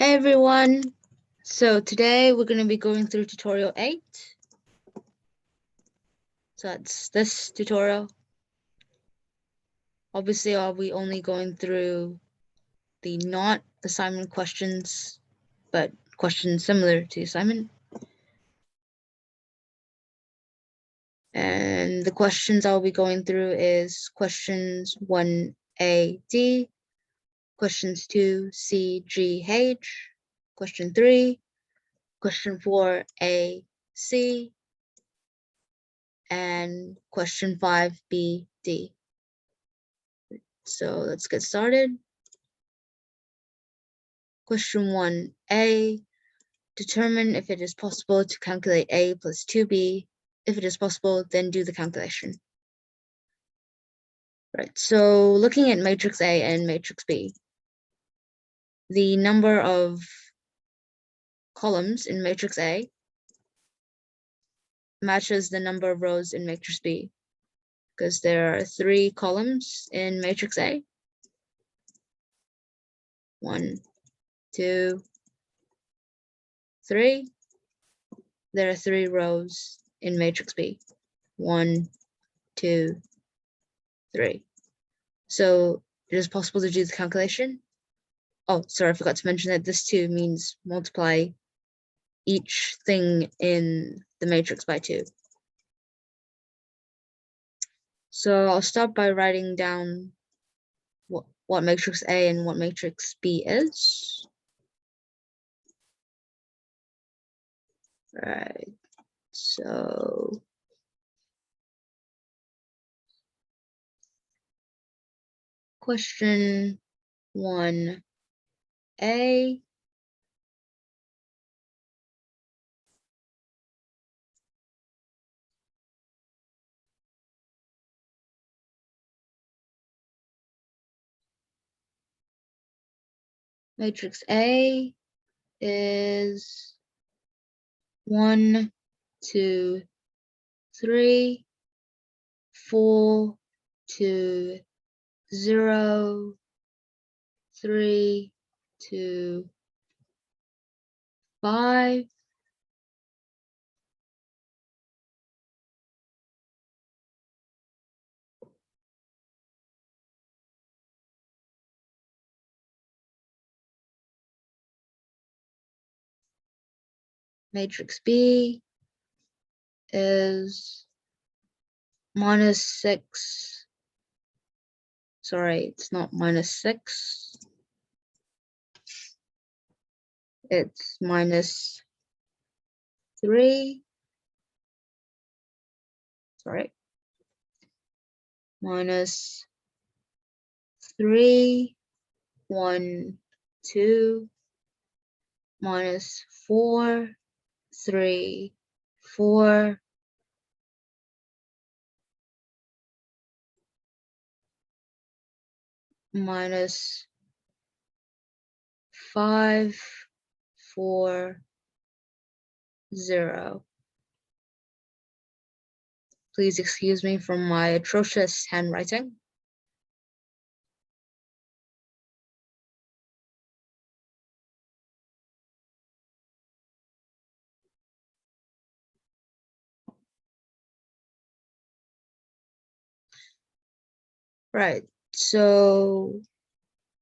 Hey everyone, so today we're going to be going through tutorial 8. So that's this tutorial. Obviously, I'll be only going through the not assignment questions, but questions similar to assignment. And the questions I'll be going through is questions 1A, D, questions 2, C, G, H, question 3, question 4, A, C, and question 5, B, D. So let's get started. Question 1A, determine if it is possible to calculate A plus 2B. If it is possible, then do the calculation. Right, so looking at matrix A and matrix B, the number of columns in matrix A matches the number of rows in matrix B, because there are 3 columns in matrix A. 1, 2, 3. There are 3 rows in matrix B. 1, 2, 3. So it is possible to do the calculation. Oh, sorry, I forgot to mention that this 2 means multiply each thing in the matrix by 2. So I'll start by writing down what matrix A and what matrix B is. Right, so question 1A. Matrix A is 1, 2, 3, 4, 2, 0, 3, 2, 5. Matrix B is -6. Sorry, it's not -6. It's -3. Sorry. -3, 1, 2, -4, 3, 4, -5, 4, 0. Please excuse me for my atrocious handwriting. Right, so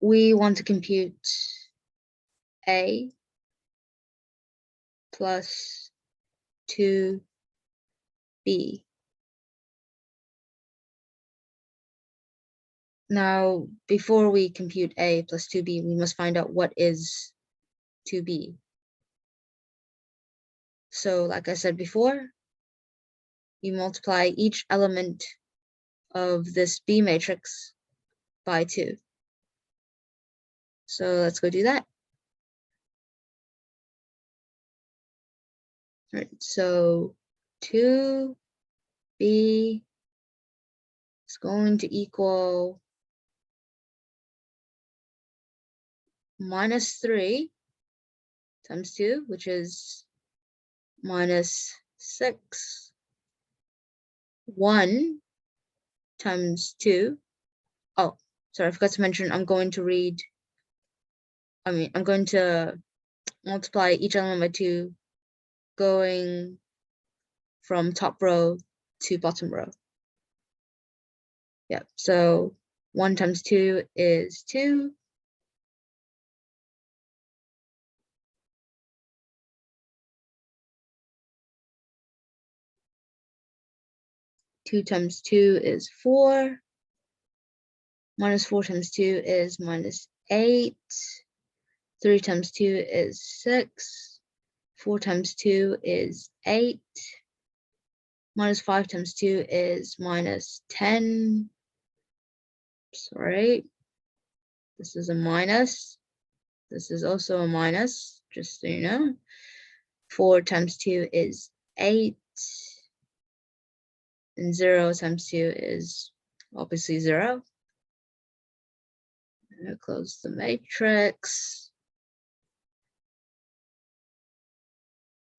we want to compute A plus 2B. Now, before we compute A plus 2B, we must find out what is 2B. So like I said before, you multiply each element of this B matrix by 2. So let's go do that. All right, so 2B is going to equal -3 times 2, which is -6. 1 times 2. Oh, sorry, I forgot to mention I'm going to multiply each element by 2, going from top row to bottom row. Yep, so 1 times 2 is 2. 2 times 2 is 4. Minus 4 times 2 is minus 8. 3 times 2 is 6. 4 times 2 is 8. Minus 5 times 2 is minus 10. Sorry. This is a minus. This is also a minus, just so you know. 4 times 2 is 8. And 0 times 2 is obviously 0. I'll close the matrix.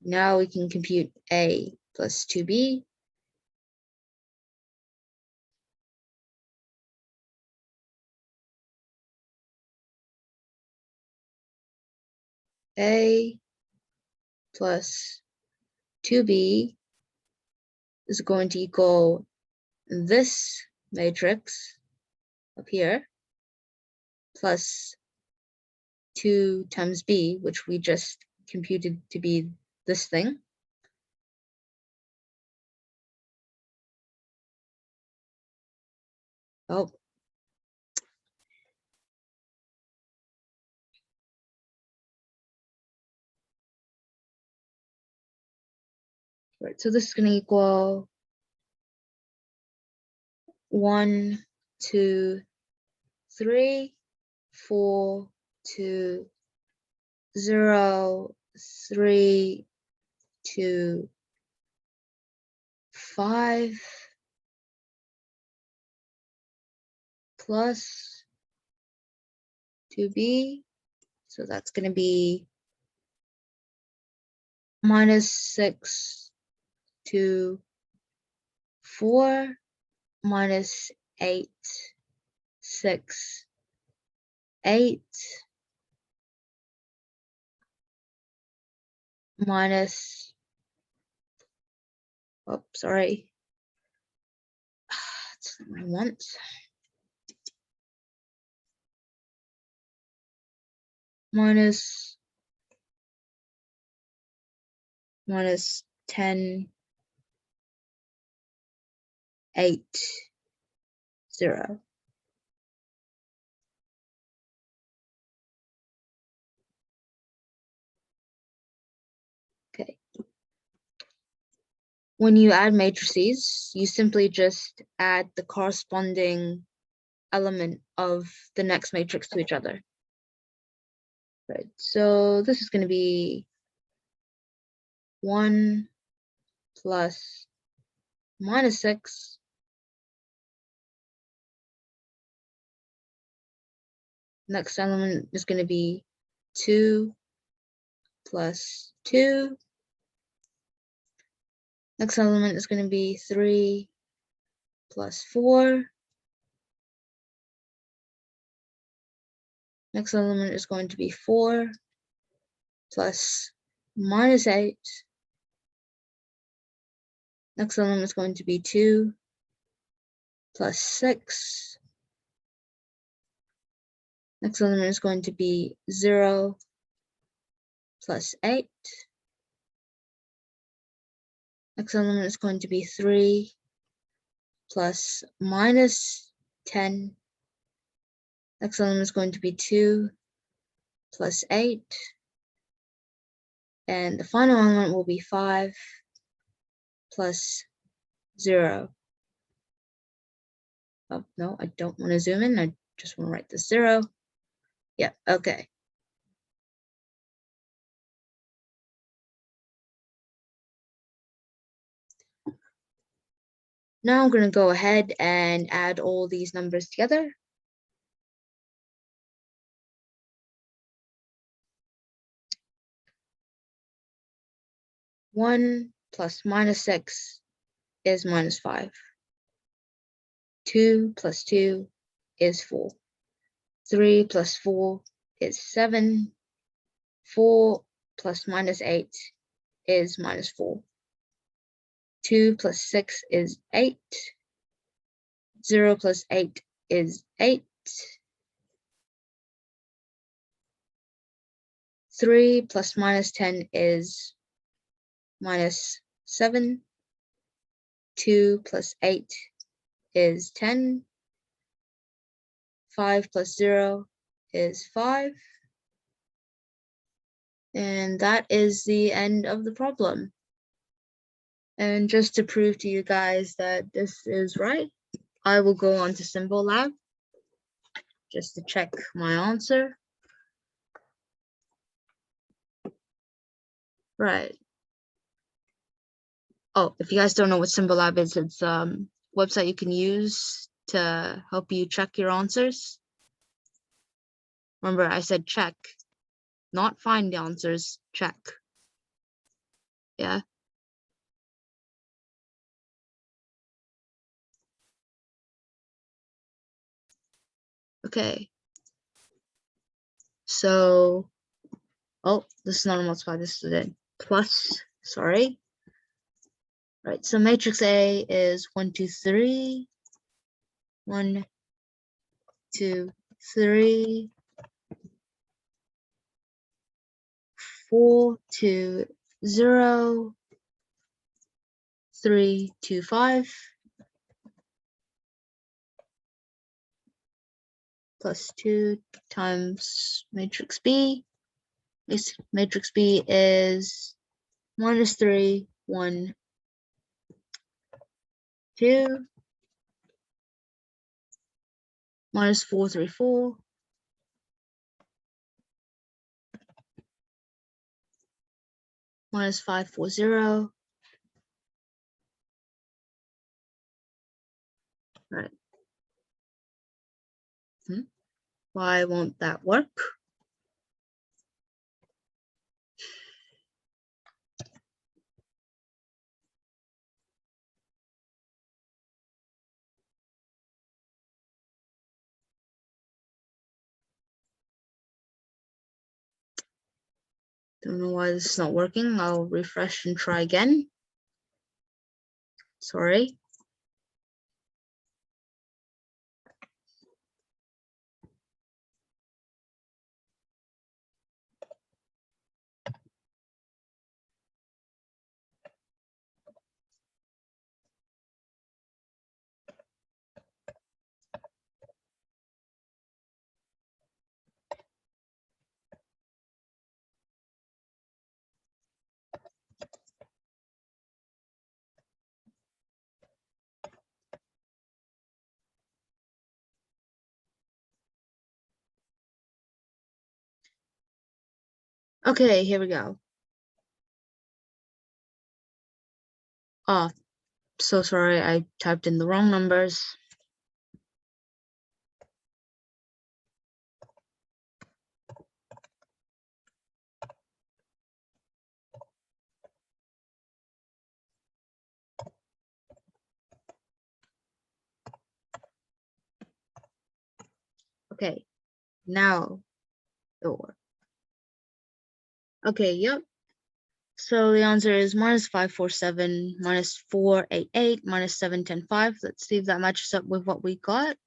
Now we can compute A plus 2B. A plus 2B is going to equal this matrix up here plus 2 times B, which we just computed to be this thing. Oh. Right, so this is going to equal 1, 2, 3, 4, 2, 0, 3, 2, 5 plus 2B. So that's going to be minus 6, 2, 4, minus 8, 6, 8, minus, oh, sorry. That's not what I want. Minus 10, 8, 0. Okay. When you add matrices, you simply just add the corresponding element of the next matrix to each other. Right, so this is going to be 1 plus minus 6 next element is going to be 2 plus 2. Next element is going to be 3 plus 4. Next element is going to be 4 plus minus 8. Next element is going to be 2 plus 6. Next element is going to be 0 plus 8. Next element is going to be 3 plus minus 10. Next element is going to be 2 plus 8. And the final element will be 5 plus 0. Oh, no, I don't want to zoom in. I just want to write this 0. Yeah, okay. Now I'm going to go ahead and add all these numbers together. One plus minus 6 is minus 5. 2 plus 2 is 4. 3 plus 4 is 7. 4 plus minus 8 is minus 4. 2 plus 6 is 8. 0 plus 8 is 8. 3 plus minus 10 is minus 7. 2 plus 8 is 10. 5 plus 0 is 5. And that is the end of the problem. And just to prove to you guys that this is right, I will go on to Symbol Lab just to check my answer. Right. Oh, if you guys don't know what Symbol Lab is, it's a website you can use to help you check your answers. Remember, I said check, not find the answers, check. Yeah. Okay. So, oh, this is not a multiply, this is a plus, sorry. Right, so matrix A is 1, 2, 3. 1, 2, 3. 4, 2, 0. 3, 2, 5. Plus 2 times matrix B. Matrix B is minus 3, 1, 2. Minus 4, 3, 4. Minus 5, 4, 0. Right. Why won't that work? Don't know why this is not working. I'll refresh and try again. Sorry. Okay, here we go. Oh, so sorry, I typed in the wrong numbers. Okay, now it'll work. Okay, yep. So the answer is minus 5, 4, 7, minus 4, 8, 8, minus 7, 10, 5. Let's see if that matches up with what we got.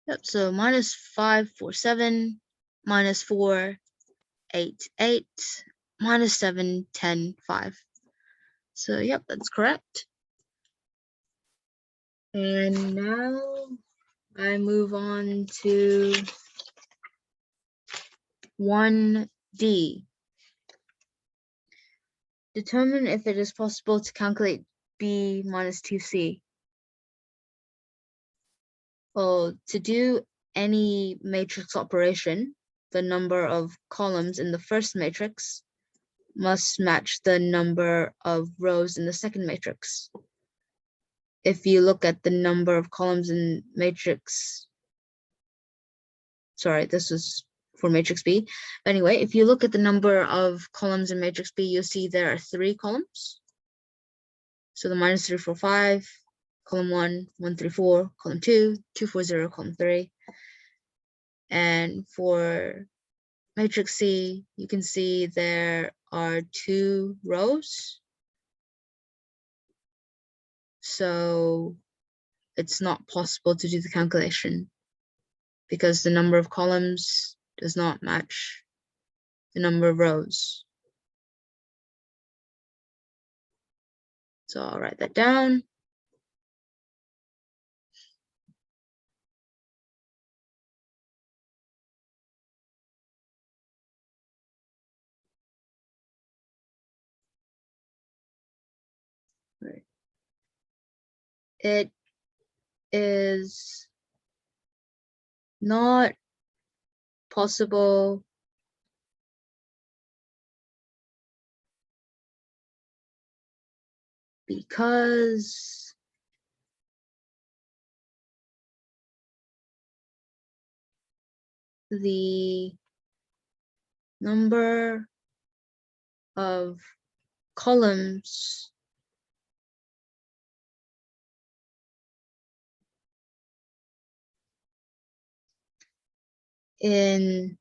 Yep, so minus 5, 4, 7, minus 4, 8, 8, minus 7, 10, 5. So yep, that's correct. And now I move on to 1D. Determine if it is possible to calculate B minus 2C. Well, to do any matrix operation, the number of columns in the first matrix must match the number of rows in the second matrix. If you look at the number of columns in matrix, sorry, this is for matrix B. Anyway, if you look at the number of columns in matrix B, you'll see there are 3 columns. So the minus 3, 4, 5, column 1, 1, 3, 4, column 2, 2, 4, 0, column 3. And for matrix C, you can see there are 2 rows. So it's not possible to do the calculation because the number of columns does not match the number of rows. So I'll write that down. Right. It is not possible because the number of columns in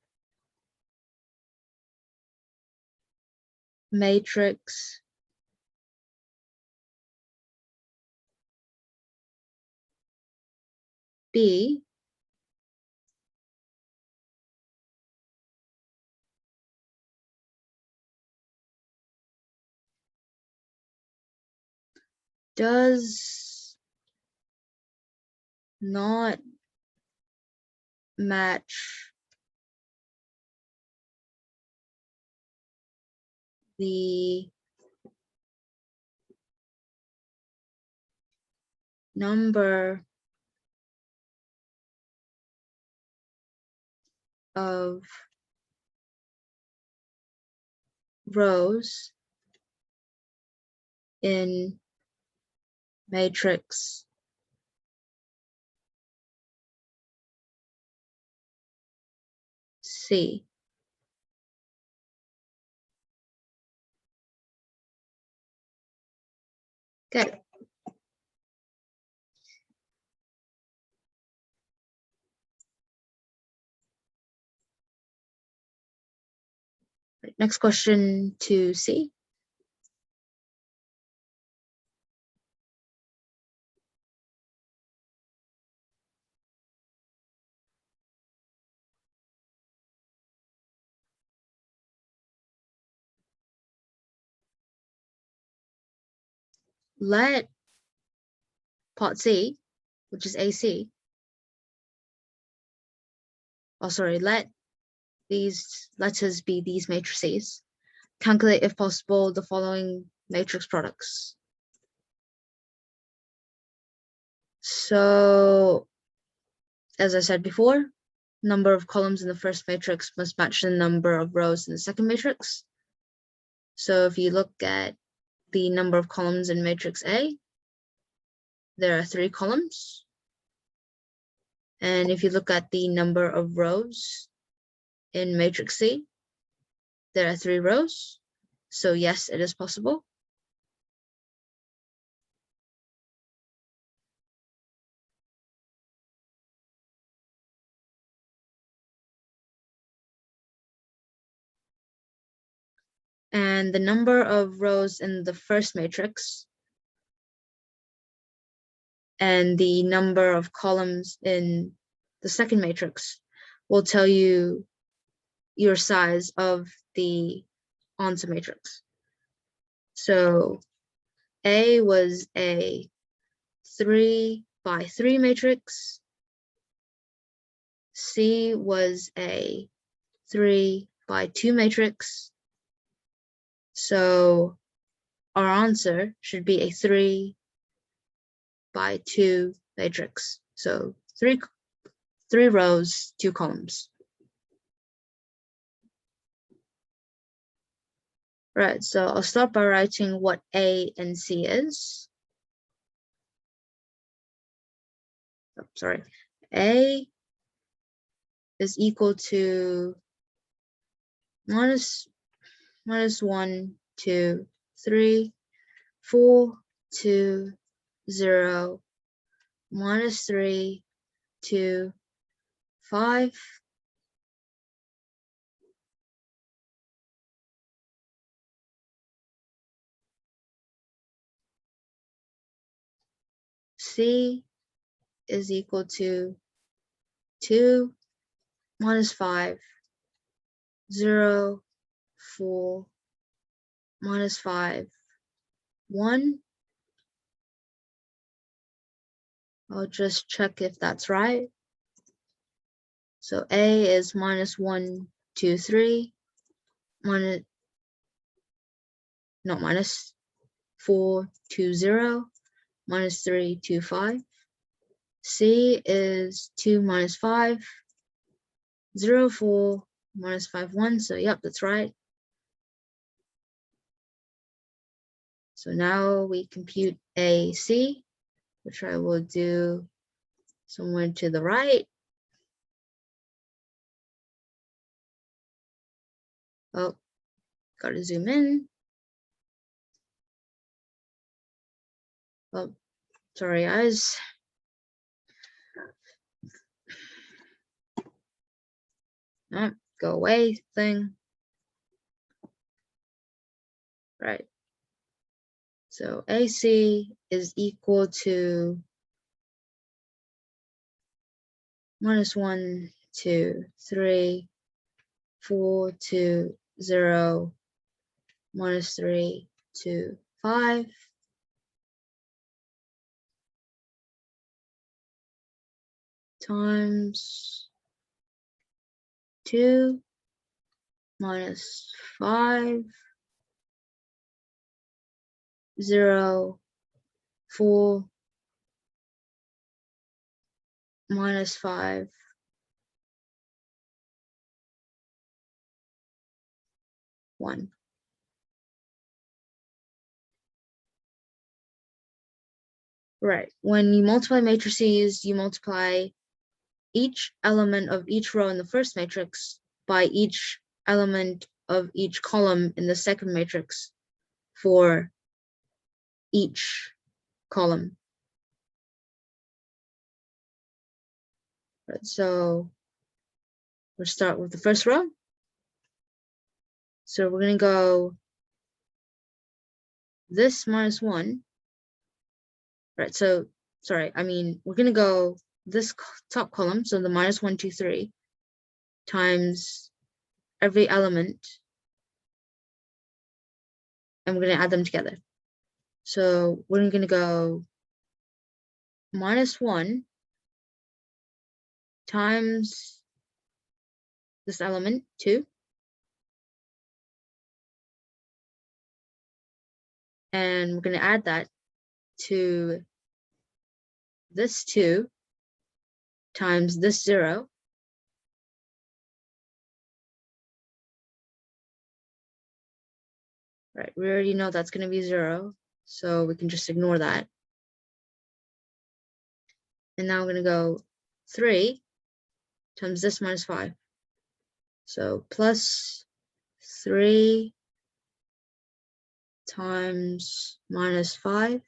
matrix B does not match the number of rows in matrix C. Okay. Next question to C. Let part C, which is AC, let these letters be these matrices. Calculate, if possible, the following matrix products. So, as I said before, number of columns in the first matrix must match the number of rows in the second matrix. So if you look at the number of columns in matrix A, there are 3 columns. And if you look at the number of rows in matrix C, there are 3 rows. So yes, it is possible. And the number of rows in the first matrix and the number of columns in the second matrix will tell you your size of the answer matrix. So A was a 3 by 3 matrix. C was a 3 by 2 matrix. So our answer should be a 3 by 2 matrix. So three rows, 2 columns. Right, so I'll start by writing what A and C is. Oh, sorry. A is equal to minus 1, 2, 3, 4, 2, 0, minus 3, 2, 5, C is equal to 2 minus 5, 0, 4, minus 5, 1. I'll just check if that's right. So A is minus 1, 2, 3, minus, not minus, 4, 2, 0, minus 3, 2, 5. C is 2 minus 5, 0, 4, minus 5, 1. So yep, that's right. So now we compute AC, which I will do somewhere to the right. Oh, gotta zoom in. Oh, sorry guys. Oh, go away thing. Right. So AC is equal to minus 1, 2, 3, 4, 2, 0, minus 3, 2, 5. Times 2 minus 5, 0, 4, minus 5, 1. Right. When you multiply matrices, you multiply each element of each row in the first matrix by each element of each column in the second matrix for each column. Right, so we'll start with the first row. So we're going to go this minus 1. Right, so sorry, I mean, we're going to go this top column, so the minus 1, 2, 3, times every element, and we're going to add them together. So we're going to go minus 1 times this element, 2, and we're going to add that to this 2 times this 0. Right, we already know that's going to be 0, so we can just ignore that. And now we're going to go 3 times this minus 5. So plus 3 times minus 5.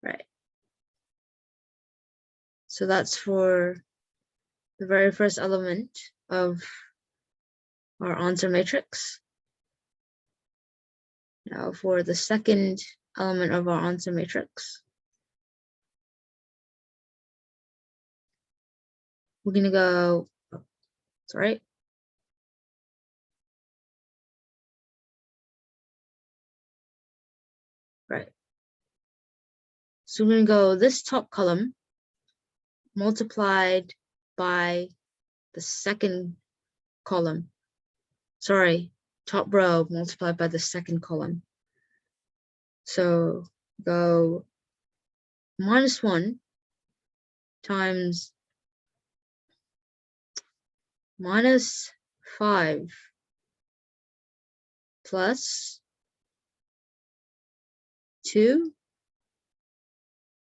Right. So that's for the very first element of our answer matrix. Now for the second element of our answer matrix, we're going to go, oh, sorry. Right. So we're going to go this top column multiplied by the second column. Sorry, top row multiplied by the second column. So go minus 1 times minus 5 plus 2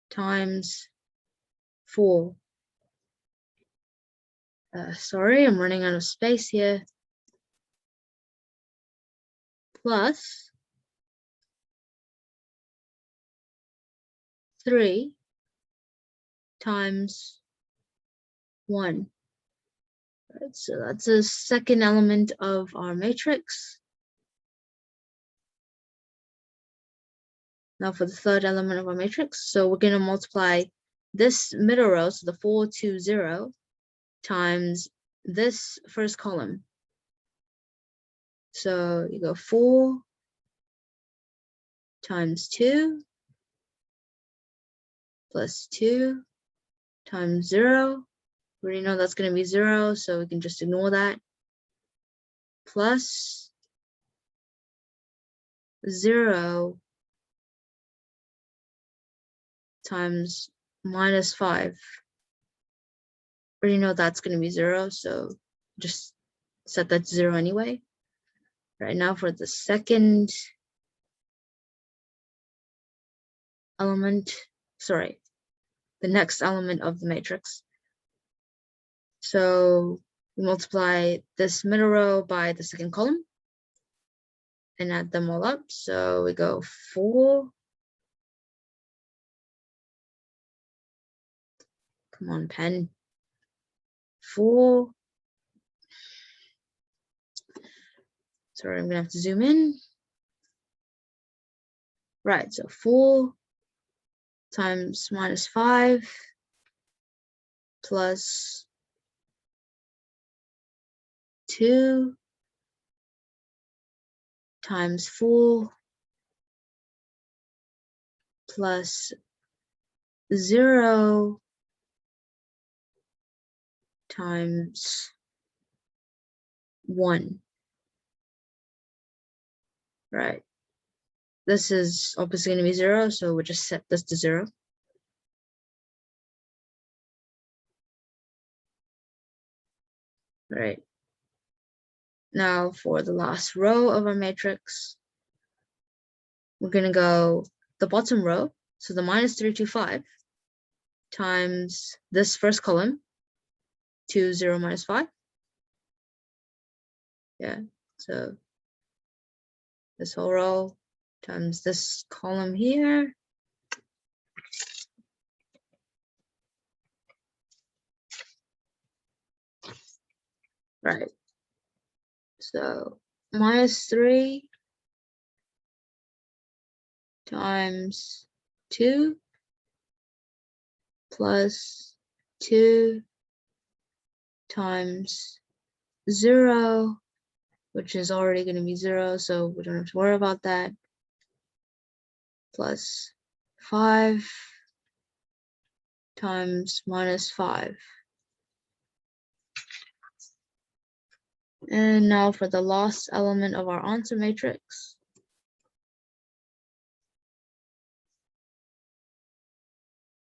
times 4. Sorry, I'm running out of space here. Plus 3 times 1. Right, so that's the second element of our matrix. Now for the third element of our matrix, so we're going to multiply this middle row, so the 4, 2, 0, times this first column. So you go 4 times 2 plus 2 times 0. We already know that's going to be 0, so we can just ignore that. Plus 0 times minus 5. We already know that's going to be 0, so just set that to 0 anyway. Right now for the second element, sorry, the next element of the matrix. So we multiply this middle row by the second column and add them all up. So we go 4. Come on, pen. 4. Sorry, I'm gonna have to zoom in. Right, so 4 times minus 5 plus 2 times 4 plus 0 times 1. Right. This is obviously going to be 0, so we'll just set this to 0. Right. Now for the last row of our matrix, we're going to go the bottom row, so the minus 325 times this first column, 2, 0, minus 5. Yeah, so this whole row times this column here. Right. So minus 3 times 2 plus 2 times 0, which is already going to be 0, so we don't have to worry about that, plus 5 times minus 5. And now for the last element of our answer matrix.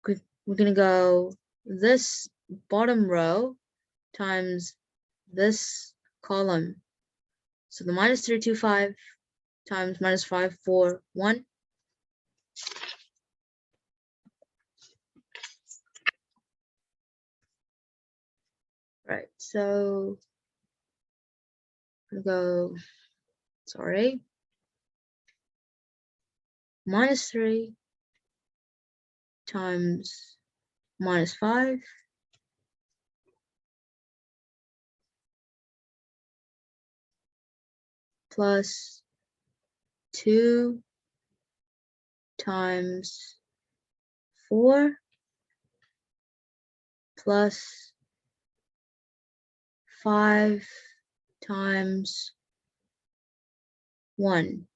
We're going to go this bottom row times this column. So the minus 325 times minus 5, 4, 1. Right, so I'm going to go, sorry, minus 3 times minus 5 plus 2 times 4 plus 5 times 1.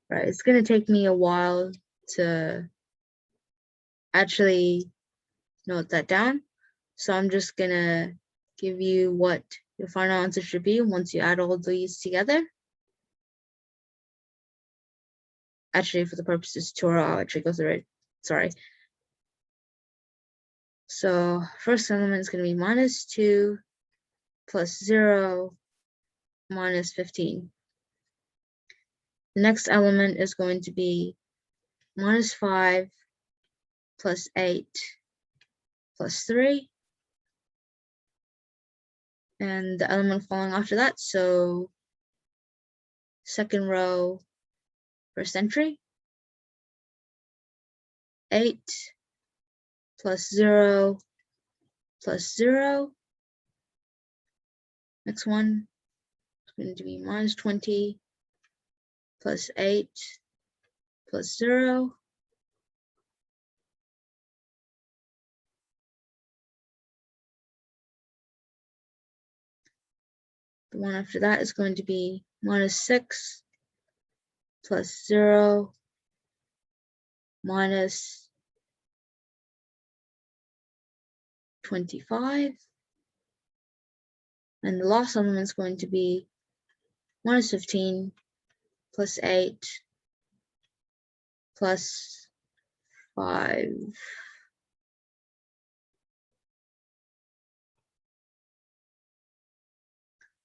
Right, it's going to take me a while to actually note that down. So I'm just going to give you what your final answer should be once you add all these together. Actually, for the purposes of tutorial, I'll actually go through it. Sorry. So first element is going to be minus 2 plus 0 minus 15. The next element is going to be minus 5 plus 8 plus 3. And the element following after that, so second row, first entry, 8 plus 0 plus 0. Next one is going to be minus 20 plus 8 plus 0. The one after that is going to be minus 6 plus 0 minus 25. And the last element is going to be minus 15 plus 8 plus 5.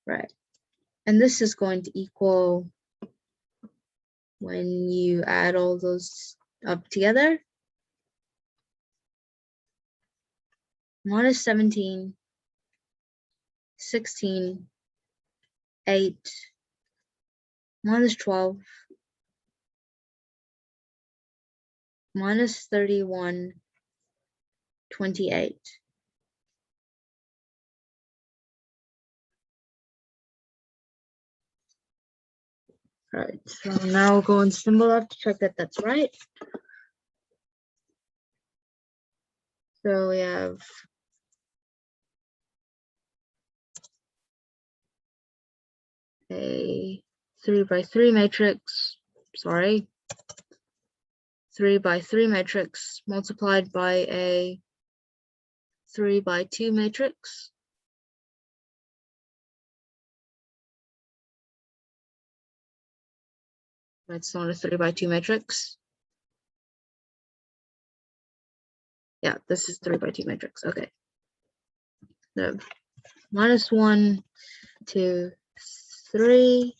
Right. And this is going to equal, when you add all those up together, minus 17, 16, 8, minus 12, minus 31, 28. Right, so now we'll go and symbol up to check that that's right. So we have a 3 by 3 matrix, 3 by 3 matrix multiplied by a 3 by 2 matrix. It's not a 3 by 2 matrix. Yeah, this is 3 by 2 matrix. Okay. So minus 1, 2, 3,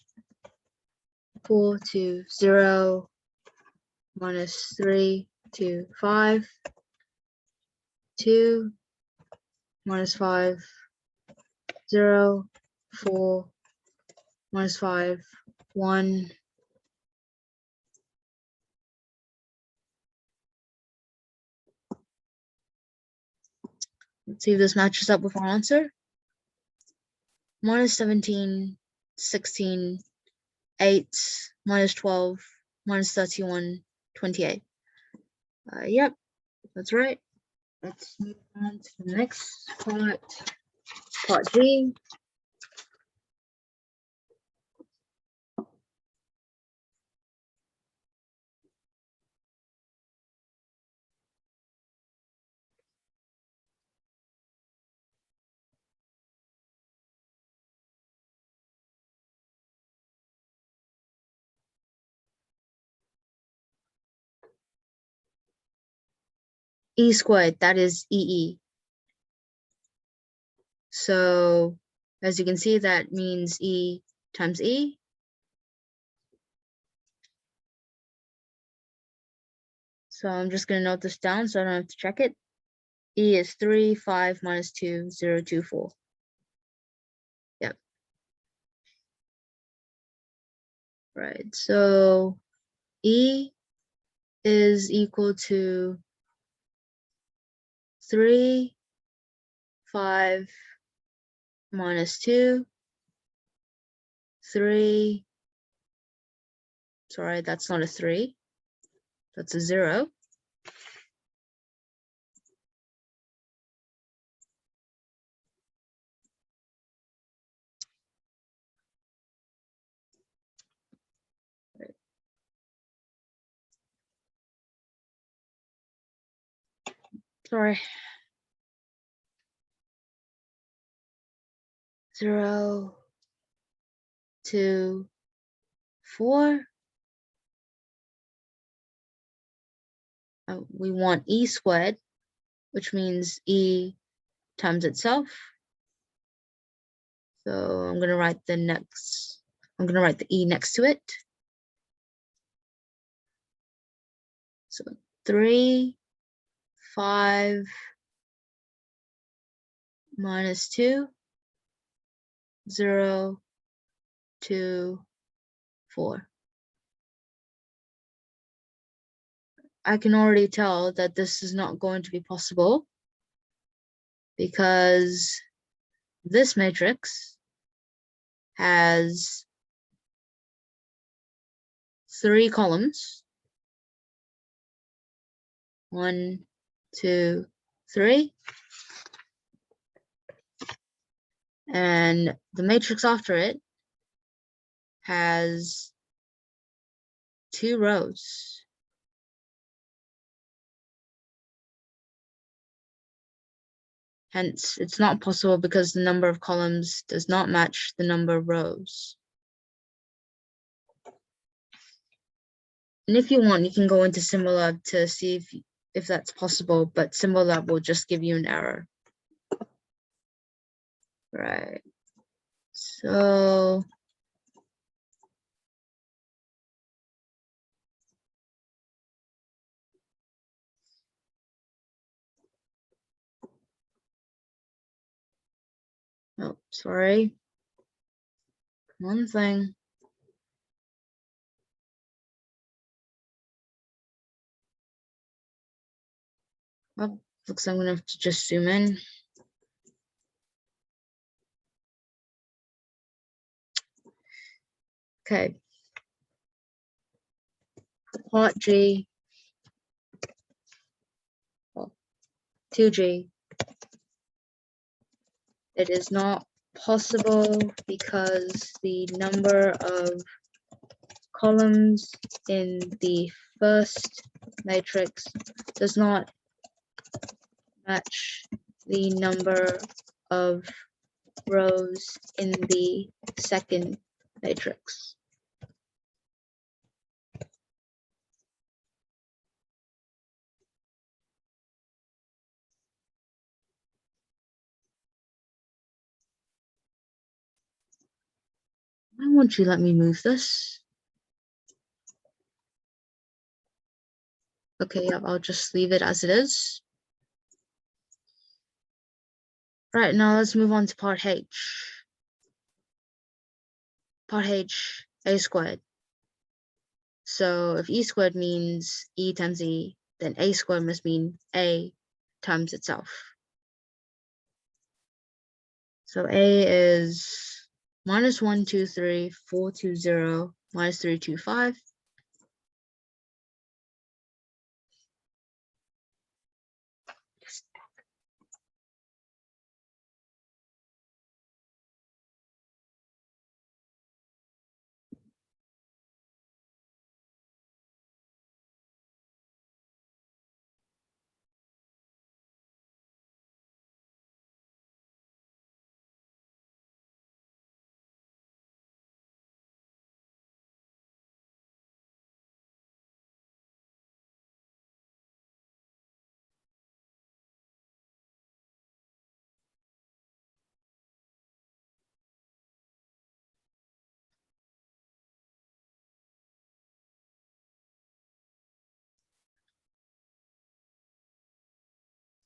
4 to 0, minus 3 to 5, 2, minus 5, 0, 4, minus 5, 1. Let's see if this matches up with our answer. Minus 17, 16, 8, minus 12, minus 31, 28. Yep, that's right. Let's move on to the next part G. E squared, that is EE. So as you can see, that means E times E. So I'm just going to note this down so I don't have to check it. E is 3, 5, minus 2, 0, 2, 4. Yep. Right, so E is equal to 3, 5, minus 2, 3. Sorry, that's not a 3. That's a 0. Sorry. 0, 2, 4. We want E squared, which means E times itself. So I'm going to write the E next to it. So 3, 5, minus 2, 0, 2, 4. I can already tell that this is not going to be possible because this matrix has 3 columns. 1, 2, 3. And the matrix after it has 2 rows. Hence, it's not possible because the number of columns does not match the number of rows. And if you want, you can go into Similarweb to see if that's possible, but Similarweb will just give you an error. Right. So oh, sorry. One thing. Oh, looks like I'm gonna have to just zoom in. Okay. Part G, 2G. It is not possible because the number of columns in the first matrix does not match the number of rows in the second matrix. Why won't you let me move this? Okay, I'll just leave it as it is. Right, now let's move on to part H. Part H, A squared. So if E squared means E times E, then A squared must mean A times itself. So A is -1, 2, 3, 4, 2, 0, -3, 2, 5.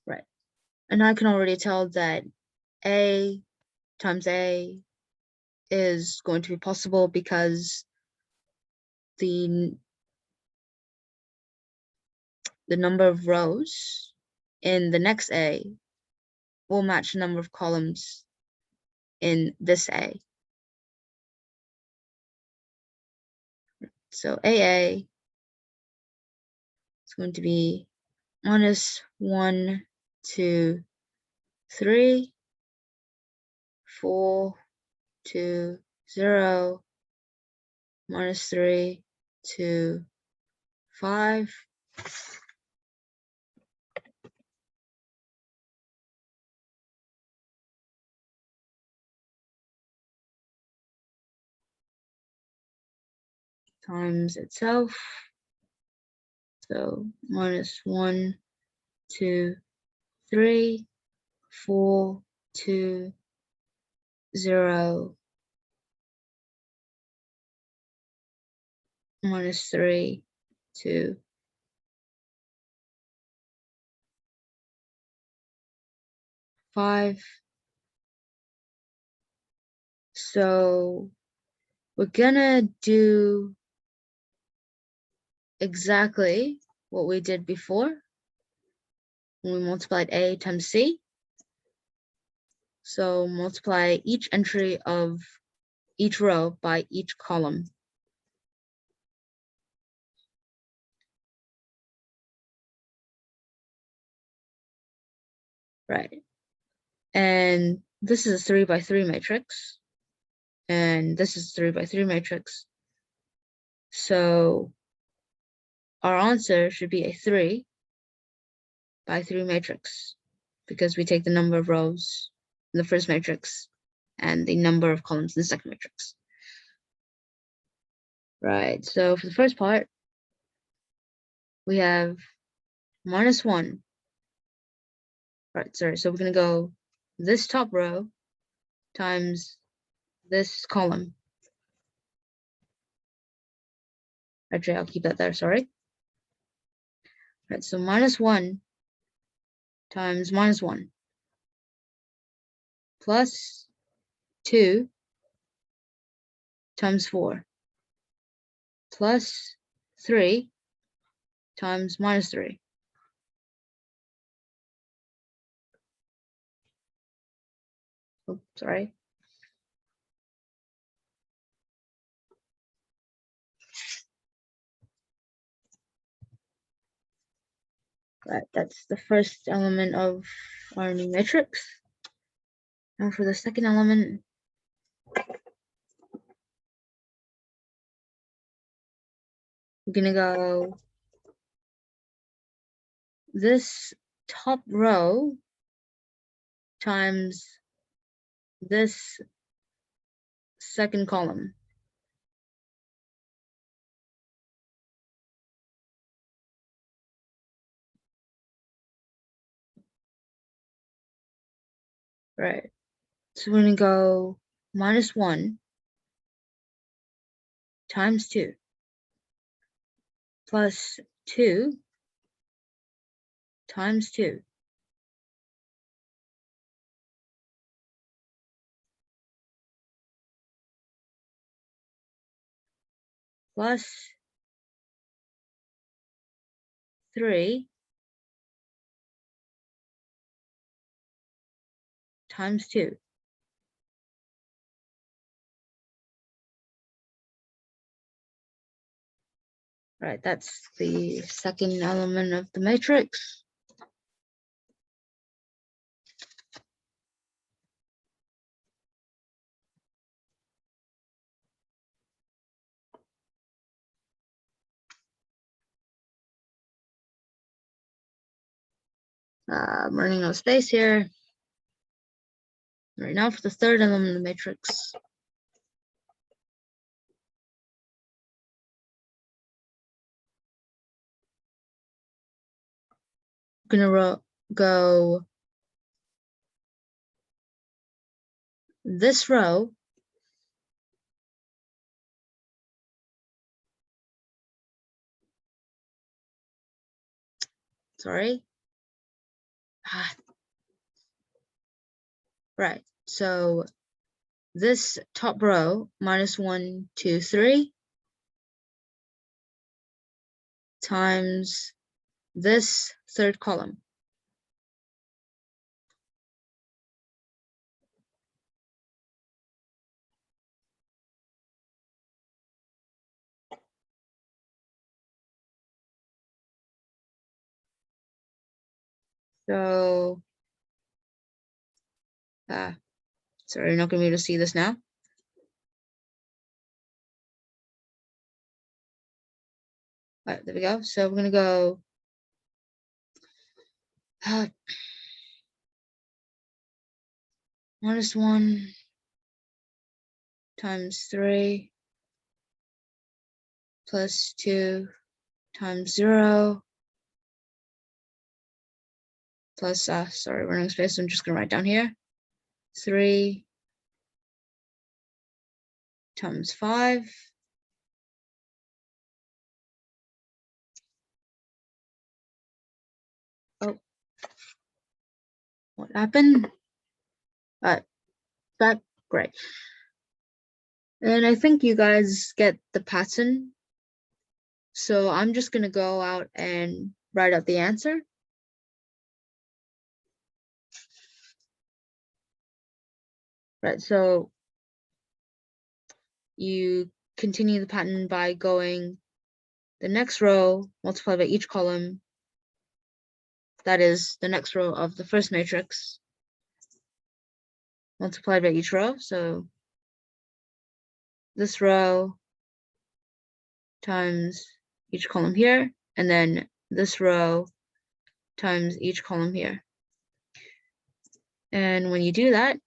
Right. And I can already tell that A times A is going to be possible because the number of rows in the next A will match the number of columns in this A. So AA is going to be -1, 2, 3, 4, 2, 0, -3, 2, 5. Times itself. So -1, 2, 3, 4, 2, 0, -3, 2, 5. So we're gonna do exactly what we did before when we multiplied A times C. So multiply each entry of each row by each column. right? And this is a 3 by 3 matrix, and this is 3 by 3 matrix. So our answer should be a 3 by 3 matrix, because we take the number of rows in the first matrix and the number of columns in the second matrix. Right, so for the first part, we have -1. Right, sorry, so we're going to go this top row times this column. Actually, I'll keep that there, sorry. Right, so -1 times -1 plus 2 times 4 plus 3 times -3. Oh, sorry. Right, that's the first element of our new matrix. Now for the second element, we're gonna go this top row times this second column. Right, so we're gonna go -1 times 2 plus 2 times 2 plus 3 times 2. Right, that's the second element of the matrix. I'm running out of space here. Right now for the third element of the matrix. I'm gonna go this row sorry. Right, so this top row, -1, 2, 3, times this third column. So, sorry, you're not gonna be able to see this now. All right, there we go. So we're gonna go -1 times 3 plus 2 times 0 plus, sorry, running space, so I'm just gonna write down here, 3 times 5 oh, what happened? That great. And I think you guys get the pattern. So I'm just gonna go out and write out the answer. Right, so you continue the pattern by going the next row, multiplied by each column, that is the next row of the first matrix multiplied by each row. So this row times each column here, and then this row times each column here. And when you do that,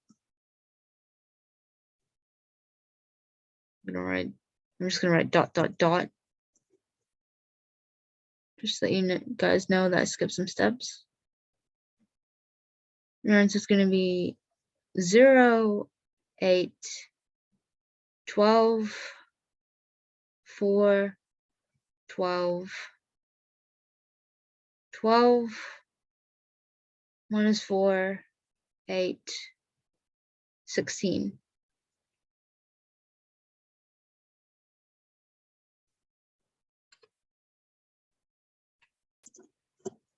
I'm just gonna write dot dot dot, just so you guys know that I skipped some steps. And it's gonna be 0, 8, 12, 4, 12, 12, minus 4, 8, 16.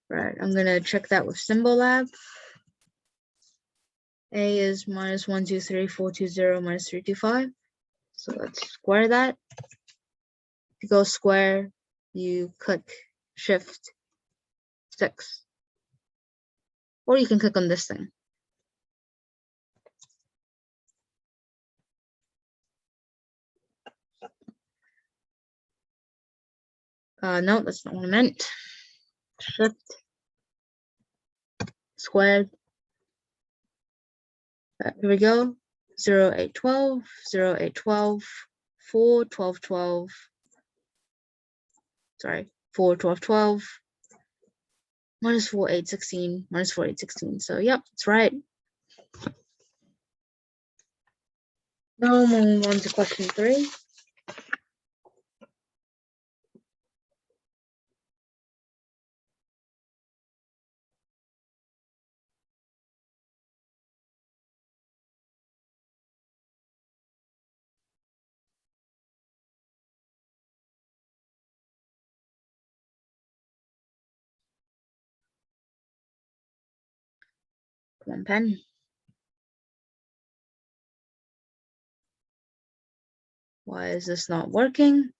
Right, I'm gonna check that with Symbol Lab. A is minus 1, 2, 3, 4, 2, 0, minus 3, 2, 5. So let's square that. To go square, you click Shift 6. Or you can click on this thing. No, that's not what I meant. Shift squared. Here we go. 0, 8, 12, 0, 8, 12, 4, 12, 12. Sorry, 4, 12, 12. Minus 4, 8, 16. Minus 4, 8, 16. So, yep, that's right. Now moving on to question 3. Come on, pen. Why is this not working?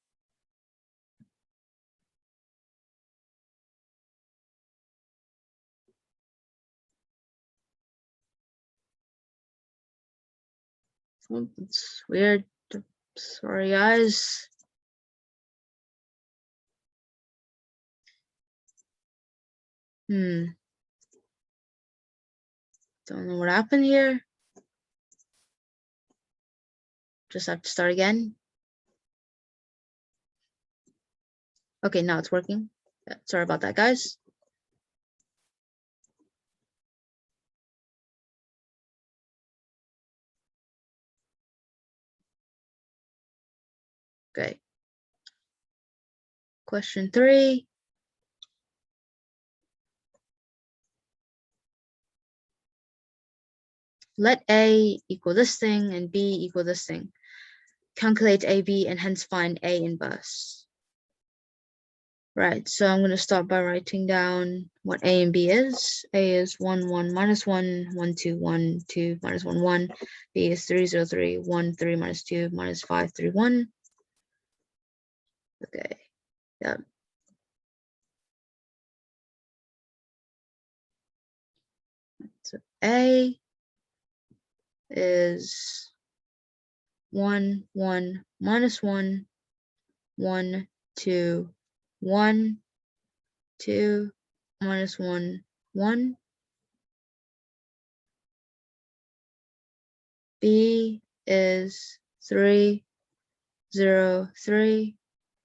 Oh, it's weird. Sorry, guys. Don't know what happened here. Just have to start again. Okay, now it's working. Sorry about that, guys. Okay. Question 3. Let A equal this thing and B equal this thing. Calculate AB and hence find A inverse. Right, so I'm going to start by writing down what A and B is. A is 1, 1, minus 1, 1, 2, 1, 2, minus 1, 1. B is 3, 0, 3, 1, 3, minus 2, minus 5, 3, 1. Okay, yeah. So A is 1, 1, minus 1, 1, 2, 1, 2, minus 1, 1. B is 3, 0, 3,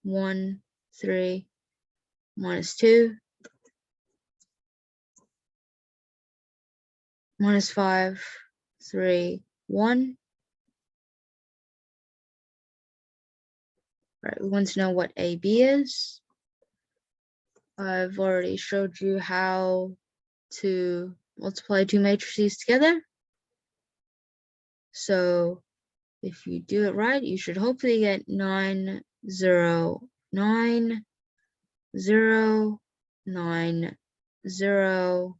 1, 3, minus 2, minus 5, 3, 1. All right, we want to know what AB is. I've already showed you how to multiply two matrices together. So if you do it right, you should hopefully get 9, 0, 9, 0, 9, 0,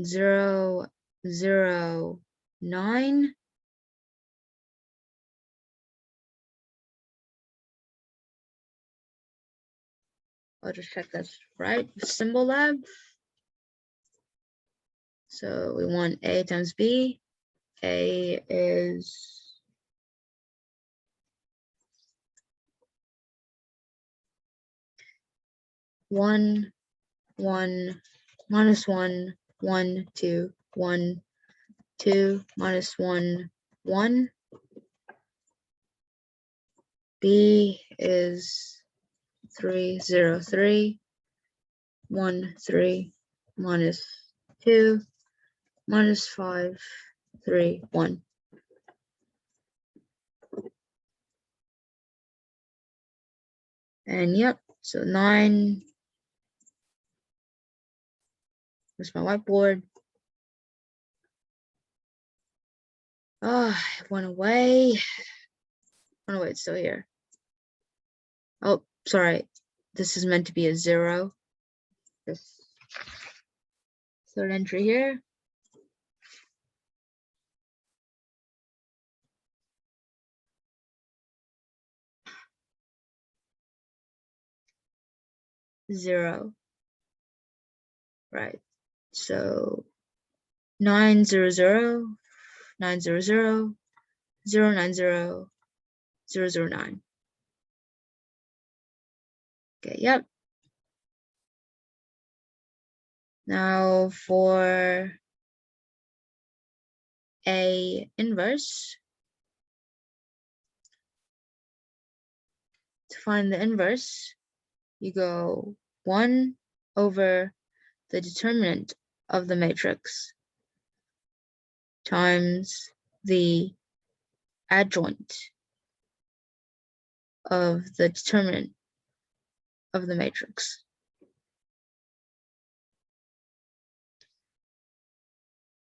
0, 0, 9. I'll just check that's right. Symbol Lab. So we want A times B. A is 1, 1, minus 1, 1, 2, 1, 2, minus 1, 1. B is 3, 0, 3, 1, 3, minus 2, minus 5, 3, 1. And yep, so 9. There's my whiteboard. Oh, it went away. Oh, wait, it's still here. Oh, sorry. This is meant to be a 0. This third entry here. Zero. Right. So 900, 900, 090, 009. Okay, yep. Now for A inverse, to find the inverse, you go 1 over the determinant of the matrix times the adjoint of the determinant of the matrix.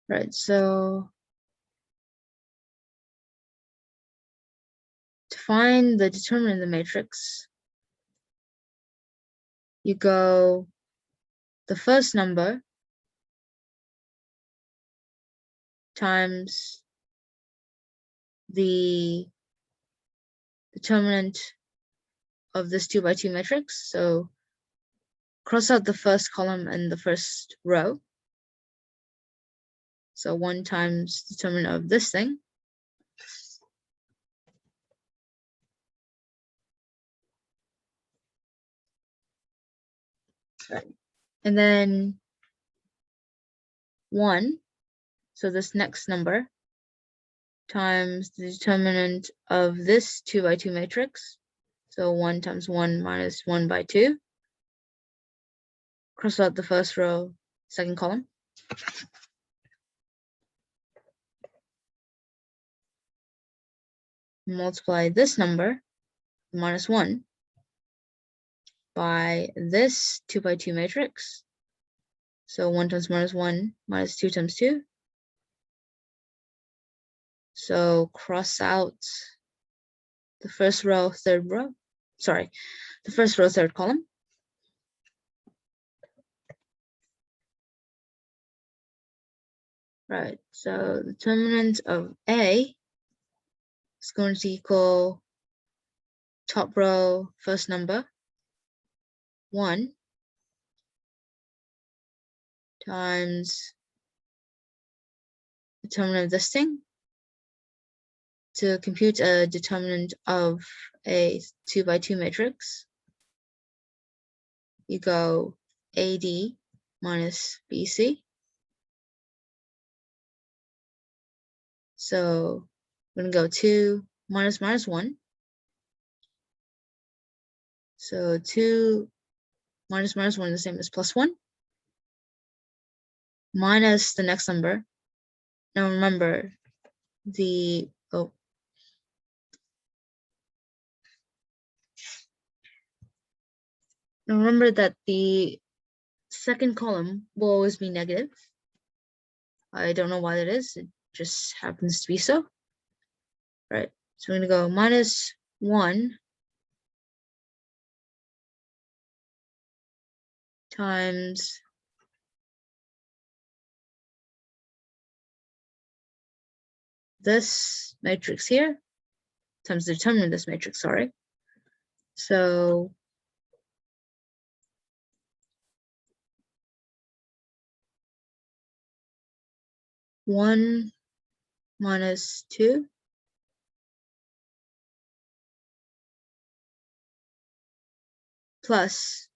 Right, so to find the determinant of the matrix, you go the first number times the determinant of this 2 by 2 matrix. So cross out the first column and the first row. So 1 times determinant of this thing. Right. And then 1, so this next number, times the determinant of this 2 by 2 matrix. So 1 times 1 minus 1 by 2. Cross out the first row, second column. Multiply this number, minus 1, by this 2 by 2 matrix. So 1 times minus 1 minus 2 times 2. So cross out the first row, third row. Sorry, the first row, third column. Right, so the determinant of A is going to equal top row, first number, 1 times determinant of this thing. To compute a determinant of a 2 by 2 matrix, you go AD minus BC. So we're going to go 2 minus minus 1. So 2 minus minus 1 is the same as plus 1. Minus the next number. Now remember the, now remember that the second column will always be negative. I don't know why that is. It just happens to be so. Right. So we're going to go minus 1 times this matrix here times the determinant of this matrix, sorry. So 1 minus 2 plus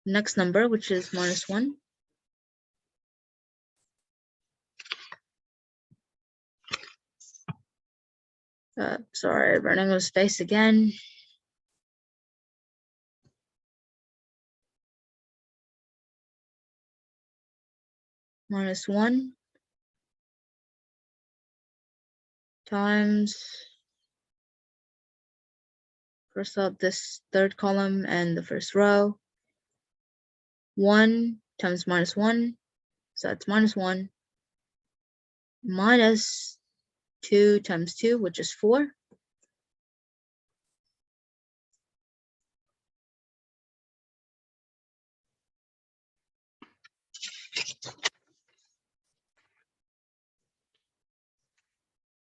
next number, which is minus 1. Sorry, running out of space again. Minus 1 times, first out this third column and the first row. 1 times minus 1, so that's minus 1, minus 2 times 2, which is 4.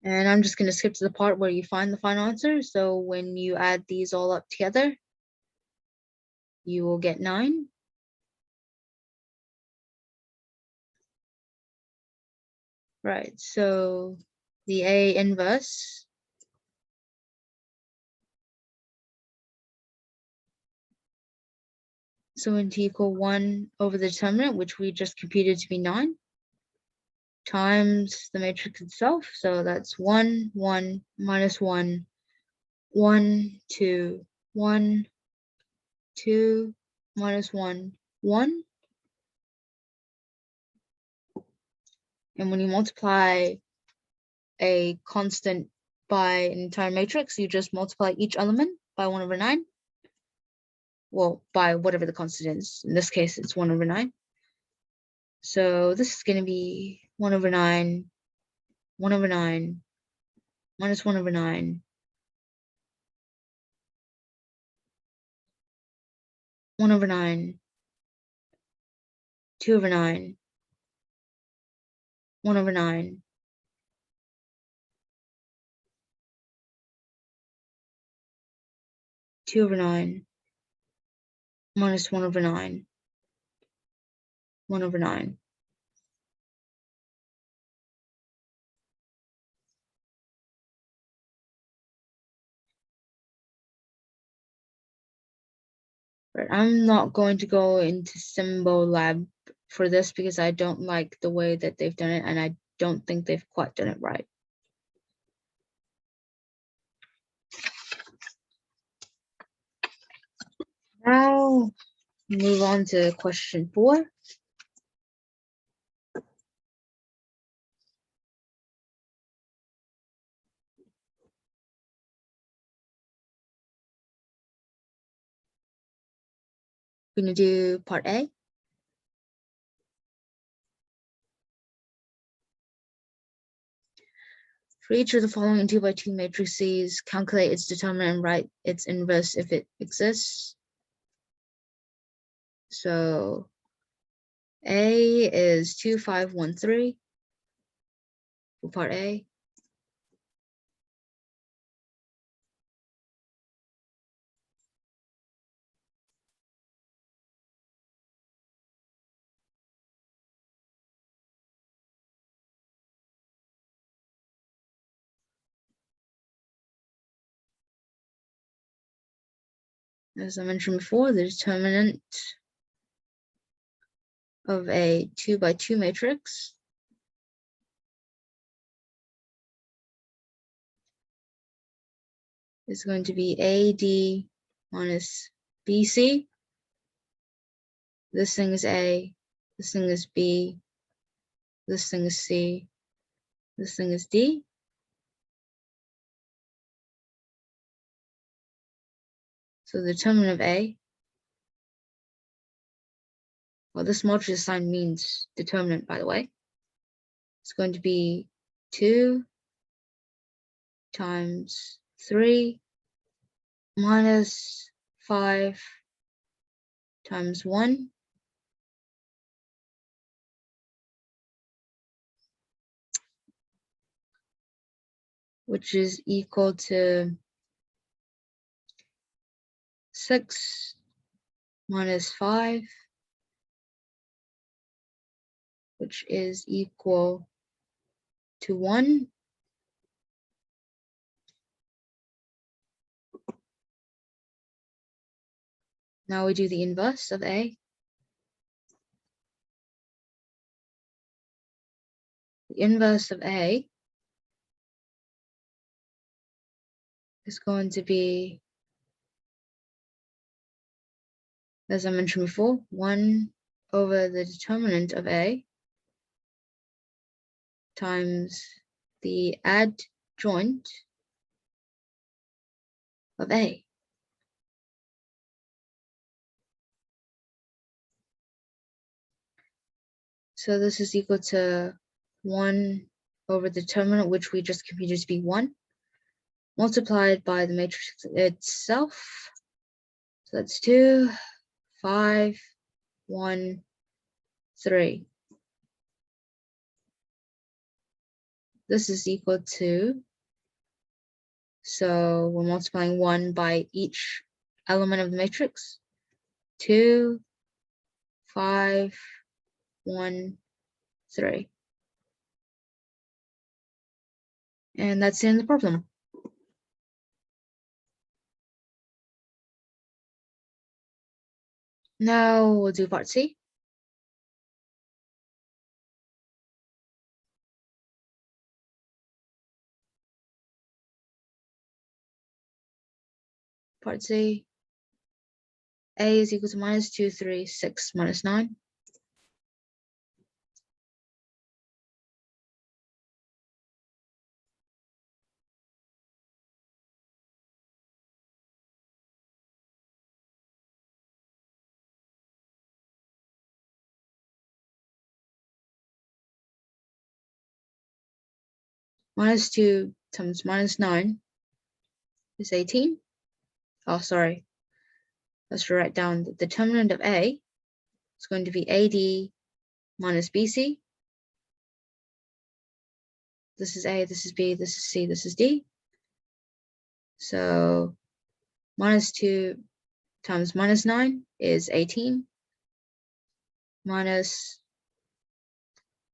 And I'm just going to skip to the part where you find the final answer. So when you add these all up together, you will get 9. Right, so the A inverse is going to equal 1 over the determinant, which we just computed to be 9, times the matrix itself. So that's 1, 1, minus 1, 1, 2, 1, 2, minus 1, 1. And when you multiply a constant by an entire matrix, you just multiply each element by 1 over 9. Well, by whatever the constant is. In this case, it's 1 over 9. So this is going to be 1 over 9, 1 over 9, minus 1 over 9, 1 over 9, 2 over 9, 1 over 9, 2 over 9, minus 1 over 9, 1 over 9. But I'm not going to go into Symbol Lab for this because I don't like the way that they've done it, and I don't think they've quite done it right. Now, move on to question 4. We're going to do part A. For each of the following 2 by 2 matrices, calculate its determinant and write its inverse if it exists. So A is 2, 5, 1, 3 for part A. As I mentioned before, the determinant of a 2 by 2 matrix is going to be AD minus BC. This thing is A, this thing is B, this thing is C, this thing is D. So the determinant of A, well, this matrix sign means determinant, by the way. It's going to be 2 times 3 minus 5 times 1 which is equal to 6 minus 5, which is equal to 1. Now we do the inverse of A. The inverse of A is going to be, as I mentioned before, 1 over the determinant of A times the adjoint of A. So this is equal to 1 over the determinant, which we just computed to be 1, multiplied by the matrix itself. So that's 2, 5, 1, 3. This is equal to, so we're multiplying 1 by each element of the matrix. 2, 5, 1, 3. And that's in the problem. Now we'll do part C. Part C. A is equal to minus 2, 3, 6, minus 9. Minus 2 times minus 9 is 18. Oh, sorry. Let's write down the determinant of A is going to be AD minus BC. This is A, this is B, this is C, this is D. So minus 2 times minus 9 is 18. Minus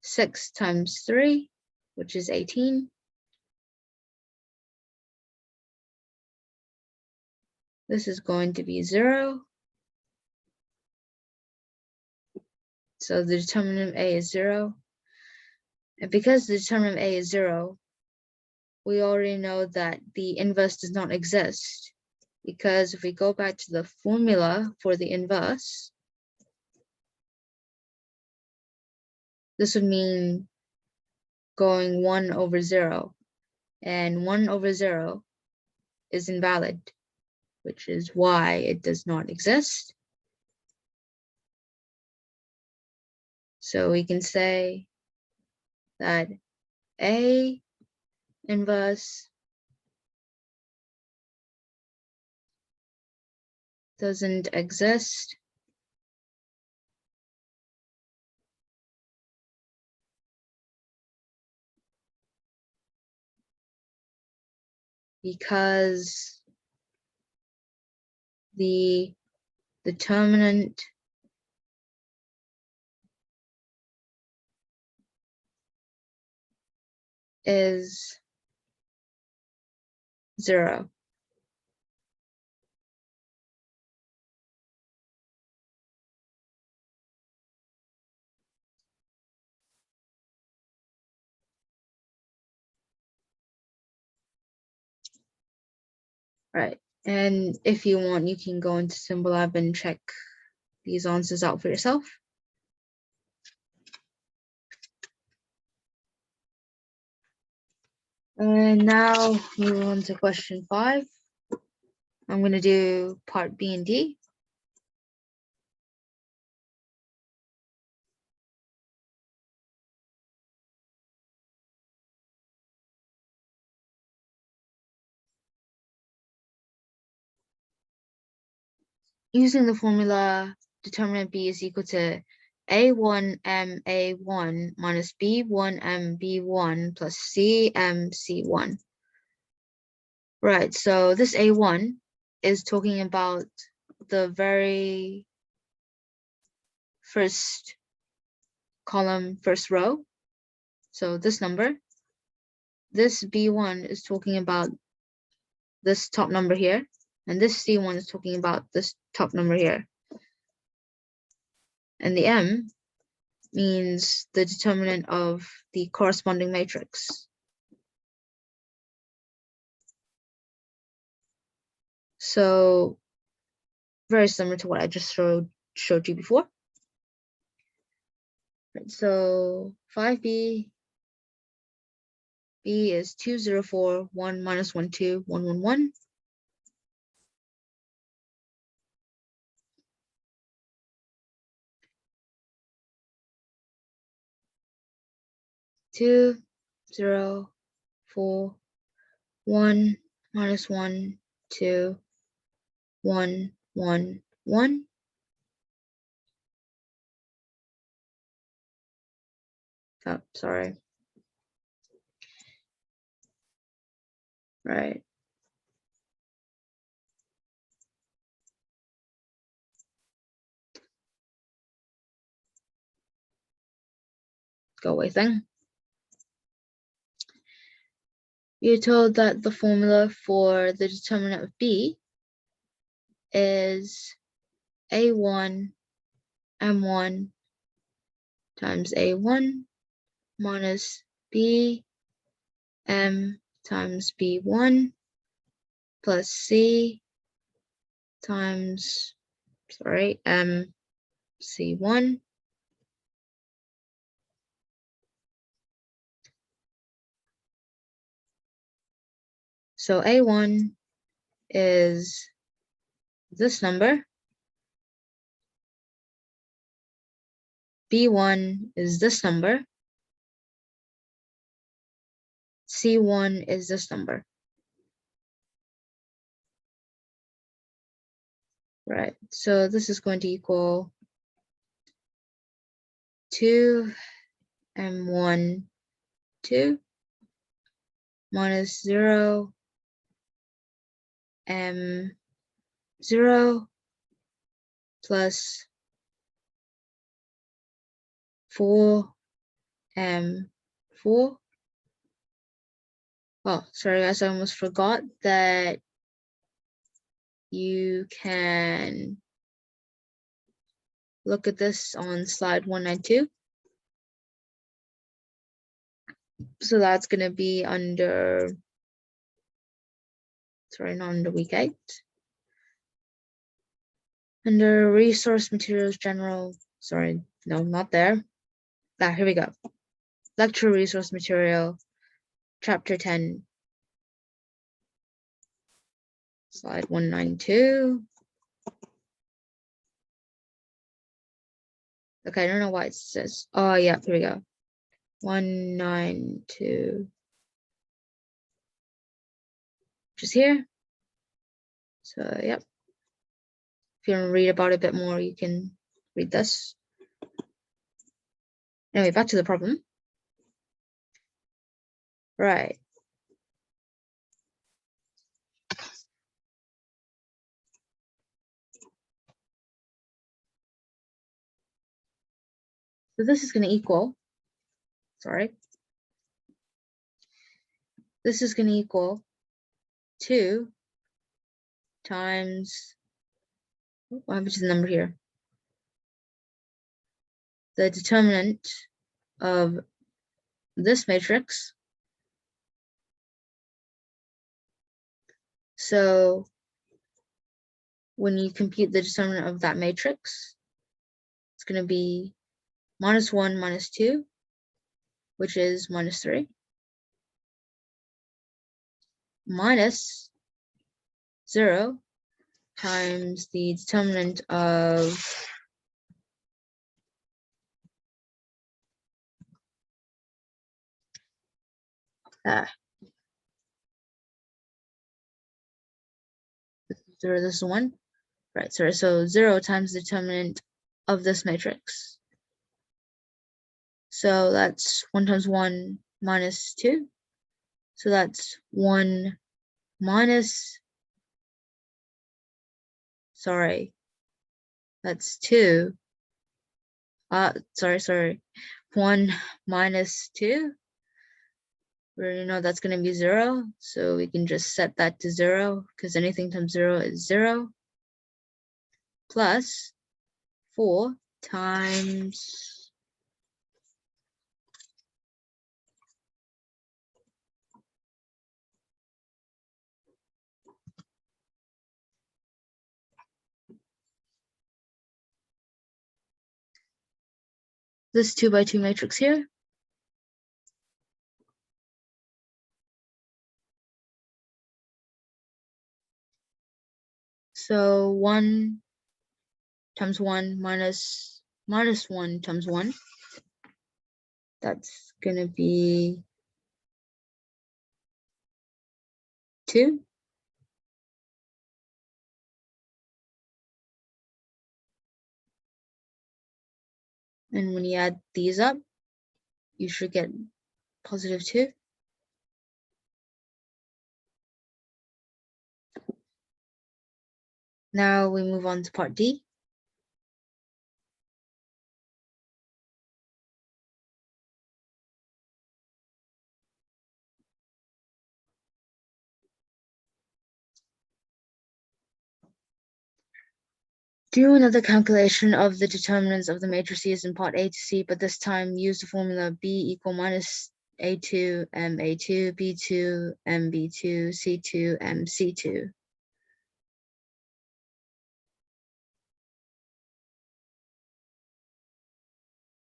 6 times 3, which is 18. This is going to be 0. So the determinant of A is 0. And because the determinant of A is 0, we already know that the inverse does not exist. Because if we go back to the formula for the inverse, this would mean going 1 over 0. And 1 over 0 is invalid, which is why it does not exist. So we can say that A inverse doesn't exist because the determinant is 0. Right. And if you want, you can go into Symbolab and check these answers out for yourself. And now move on to question 5. I'm going to do part B and D. Using the formula, determinant B is equal to A1M A1 minus B1M B1 plus CM C1. Right, so this A1 is talking about the very first column first row. So this number, this B1 is talking about this top number here, and this C1 is talking about this top number here. And the M means the determinant of the corresponding matrix. So very similar to what I just showed you before. Right, so 5B, B is 2, 0, 4, 1, minus 1, 2, 1, 1, 1. Two, 0, 4, 1, minus 1, 2, 1, 1, 1. Oh, sorry. Right. Go away thing. You're told that the formula for the determinant of B is A1 M1 times A1 minus B M times B1 plus C times, M C1 . So A1 is this number, B1 is this number, C1 is this number. Right, so this is going to equal 2 M1 2 minus 0 M0 plus 4 M4. Oh, sorry guys, I almost forgot that you can look at this on slide 192. So that's going to be under, sorry, not under week 8. Under resource materials general, sorry, no, not there. Ah, here we go. Lecture resource material, chapter 10, slide 192. Okay, I don't know why it says, oh yeah, here we go. 192. Just here. So, yep. If you want to read about it a bit more, you can read this. Anyway, back to the problem. Right. So this is going to equal, this is going to equal 2 times, what happens to the number here? The determinant of this matrix. So when you compute the determinant of that matrix, it's going to be minus 1 minus 2, which is minus 3, minus 0 times the determinant of this is 1, right? Sorry, so 0 times the determinant of this matrix. So that's 1 times 1 minus 2. So that's 1 minus, that's 2 sorry. 1 minus 2. We already know that's going to be 0. So we can just set that to 0 because anything times 0 is 0. Plus 4 times this 2 by 2 matrix here. So 1 times 1 minus 1 times 1. That's going to be 2. And when you add these up, you should get positive 2. Now we move on to part D. Do another calculation of the determinants of the matrices in part A to C, but this time use the formula B equal minus A2 M A2 B2 M B2 C2 M C2.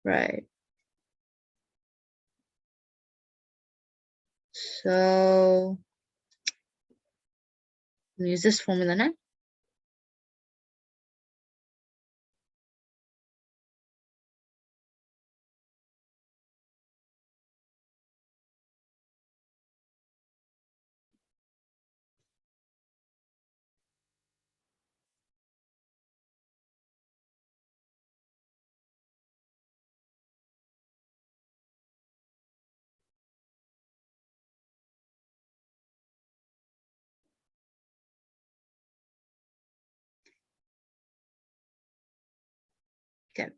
Right. So use this formula now. Okay.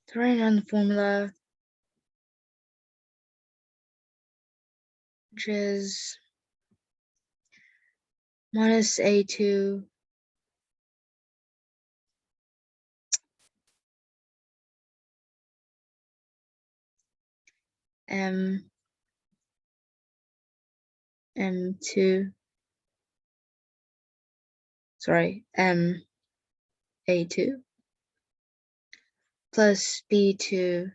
So writing down the formula, which is minus A2 M M2, sorry, M A2 plus B2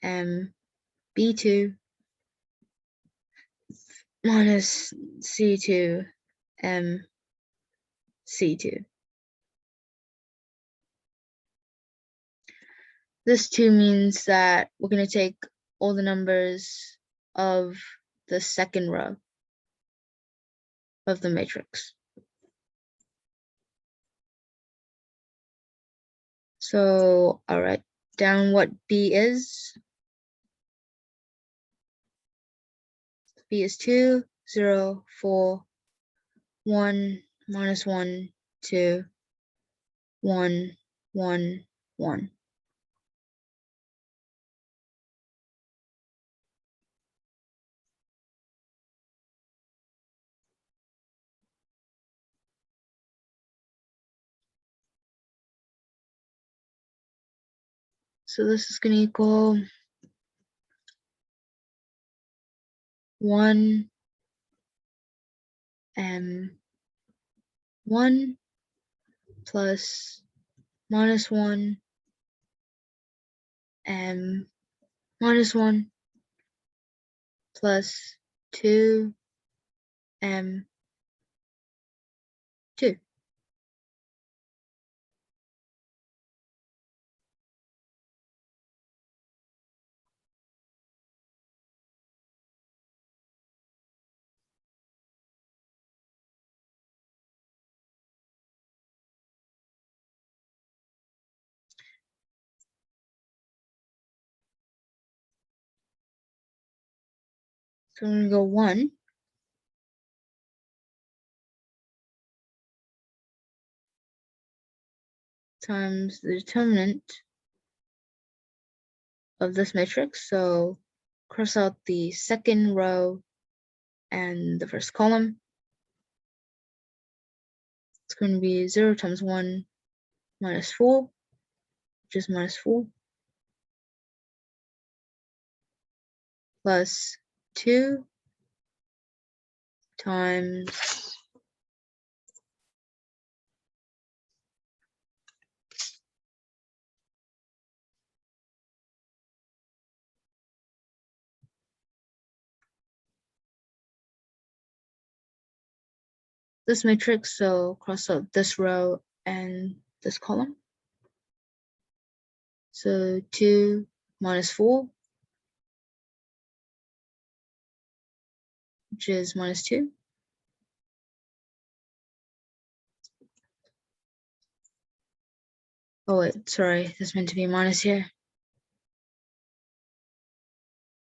M B2 minus C2 M C2. This 2 means that we're going to take all the numbers of the second row of the matrix. So I'll write down what B is. B is 2, 0, 4, 1, minus 1, 2, 1, 1, 1. So this is going to equal 1 M1 plus minus 1 M minus 1 plus 2 M2. So I'm going to go 1 times the determinant of this matrix. So cross out the second row and the first column. It's going to be 0 times 1 minus 4, which is minus 4, plus 2 times this matrix, so cross out this row and this column. So 2 minus 4, which is minus 2. Oh wait, sorry, this meant to be minus here.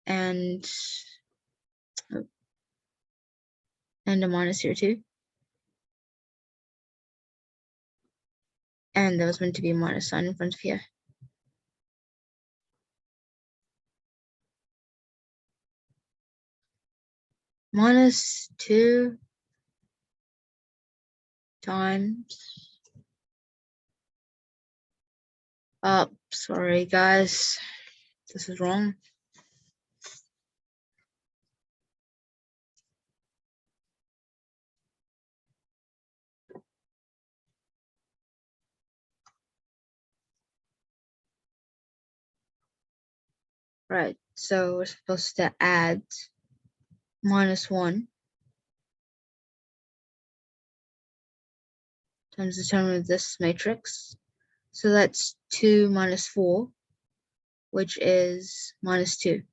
And a minus here too. And that was meant to be a minus sign in front of here. Minus 2 times, sorry guys, this is wrong. Right, so we're supposed to add minus 1 times the determinant of this matrix. So that's 2 minus 4, which is minus 2.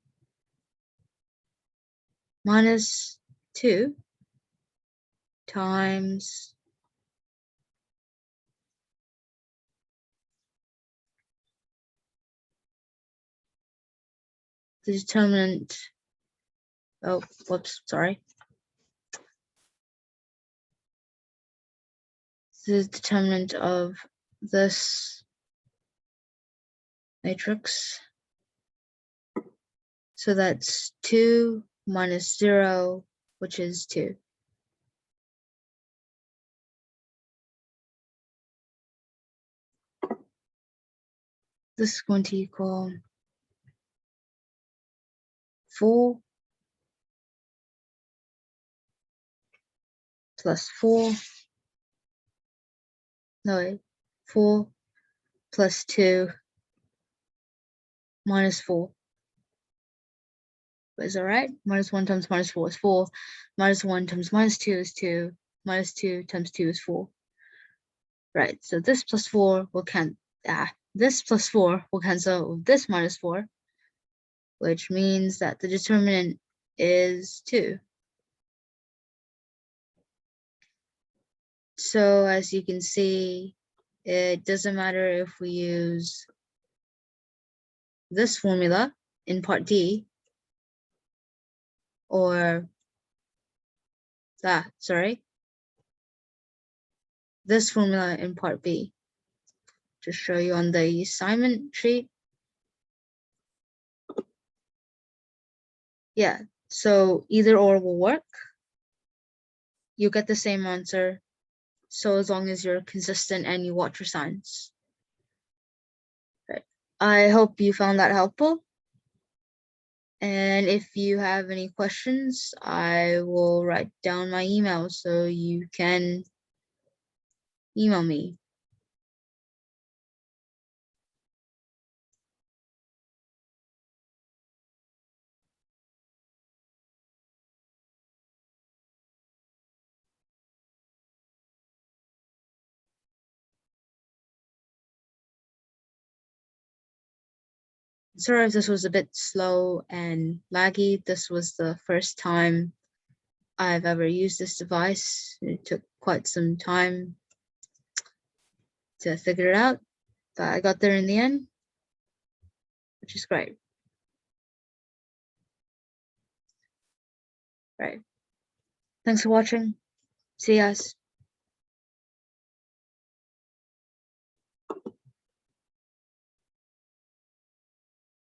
Minus 2 times the determinant, oh, whoops, sorry. The determinant of this matrix. So that's 2 minus 0, which is 2. This is going to equal 4 plus 4. No, wait, 4 plus 2 minus 4. Is that right? Minus 1 times minus 4 is 4. Minus 1 times minus 2 is 2. Minus 2 times 2 is 4. Right, so this plus 4 will this plus 4 will cancel with this minus 4, which means that the determinant is 2. So as you can see, it doesn't matter if we use this formula in part D or this formula in part B. Just show you on the assignment sheet. Yeah, so either or will work. You get the same answer, so as long as you're consistent and you watch your signs. Right. I hope you found that helpful. And if you have any questions, I will write down my email so you can email me. Sorry if this was a bit slow and laggy. This was the first time I've ever used this device. It took quite some time to figure it out, but I got there in the end, which is great. right? Thanks for watching. See you guys.